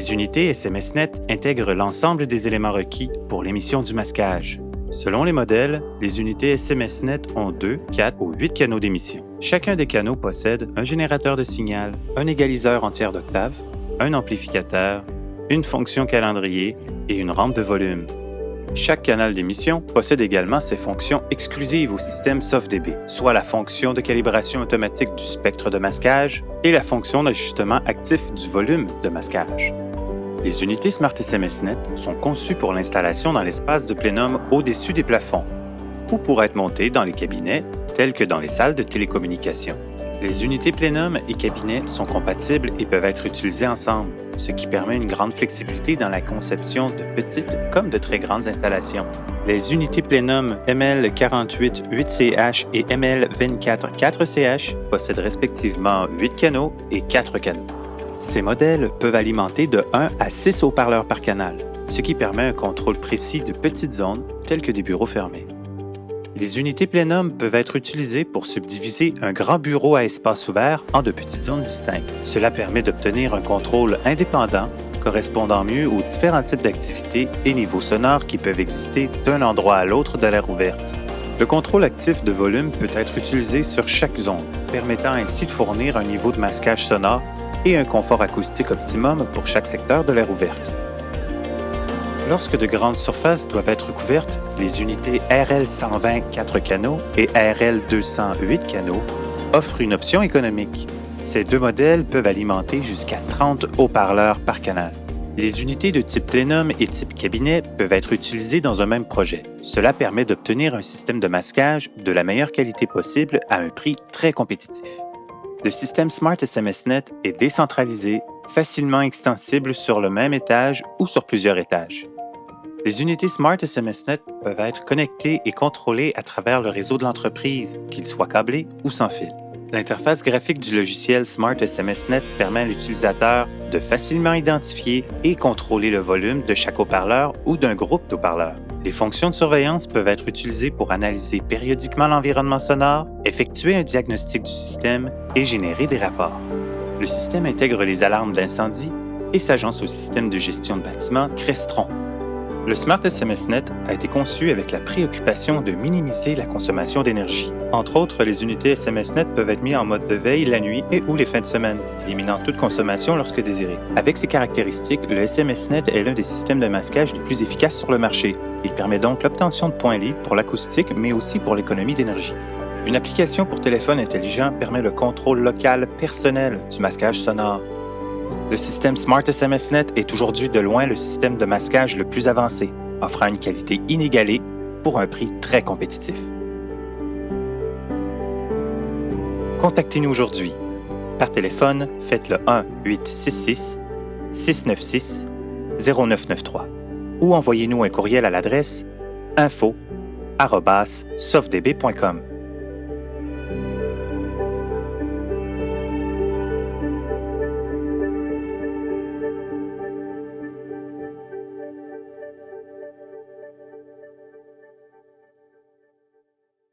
Les unités SMSNet intègrent l'ensemble des éléments requis pour l'émission du masquage. Selon les modèles, les unités SMSNet ont 2, 4 ou 8 canaux d'émission. Chacun des canaux possède un générateur de signal, un égaliseur en tiers d'octave, un amplificateur, une fonction calendrier et une rampe de volume. Chaque canal d'émission possède également ses fonctions exclusives au système SoftDB, soit la fonction de calibration automatique du spectre de masquage et la fonction d'ajustement actif du volume de masquage. Les unités Smart SMSNet sont conçues pour l'installation dans l'espace de plénum au-dessus des plafonds ou pour être montées dans les cabinets tels que dans les salles de télécommunication. Les unités plénum et cabinets sont compatibles et peuvent être utilisés ensemble, ce qui permet une grande flexibilité dans la conception de petites comme de très grandes installations. Les unités plénum ML48 8CH et ML24 4CH possèdent respectivement 8 canaux et 4 canaux. Ces modèles peuvent alimenter de 1 à 6 haut-parleurs par canal, ce qui permet un contrôle précis de petites zones telles que des bureaux fermés. Les unités plénum peuvent être utilisées pour subdiviser un grand bureau à espace ouvert en de petites zones distinctes. Cela permet d'obtenir un contrôle indépendant correspondant mieux aux différents types d'activités et niveaux sonores qui peuvent exister d'un endroit à l'autre de l'aire ouverte. Le contrôle actif de volume peut être utilisé sur chaque zone, permettant ainsi de fournir un niveau de masquage sonore et un confort acoustique optimum pour chaque secteur de l'aire ouverte. Lorsque de grandes surfaces doivent être couvertes, les unités RL120 4 canaux et RL200 8 canaux offrent une option économique. Ces deux modèles peuvent alimenter jusqu'à 30 haut-parleurs par canal. Les unités de type plénum et type cabinet peuvent être utilisées dans un même projet. Cela permet d'obtenir un système de masquage de la meilleure qualité possible à un prix très compétitif. Le système Smart SMSNet est décentralisé, facilement extensible sur le même étage ou sur plusieurs étages. Les unités Smart SMSNet peuvent être connectées et contrôlées à travers le réseau de l'entreprise, qu'il soit câblé ou sans fil. L'interface graphique du logiciel Smart SMSNet permet à l'utilisateur de facilement identifier et contrôler le volume de chaque haut-parleur ou d'un groupe d'haut-parleurs. Les fonctions de surveillance peuvent être utilisées pour analyser périodiquement l'environnement sonore, effectuer un diagnostic du système et générer des rapports. Le système intègre les alarmes d'incendie et s'agence au système de gestion de bâtiment Crestron. Le Smart SMSNet a été conçu avec la préoccupation de minimiser la consommation d'énergie. Entre autres, les unités SMSNet peuvent être mises en mode de veille la nuit et ou les fins de semaine, éliminant toute consommation lorsque désiré. Avec ces caractéristiques, le SMSNet est l'un des systèmes de masquage les plus efficaces sur le marché. Il permet donc l'obtention de points libres pour l'acoustique, mais aussi pour l'économie d'énergie. Une application pour téléphone intelligent permet le contrôle local personnel du masquage sonore. Le système Smart SMSNet est aujourd'hui de loin le système de masquage le plus avancé, offrant une qualité inégalée pour un prix très compétitif. Contactez-nous aujourd'hui. Par téléphone, faites le 1-866-696-0993 ou envoyez-nous un courriel à l'adresse info@softdb.com.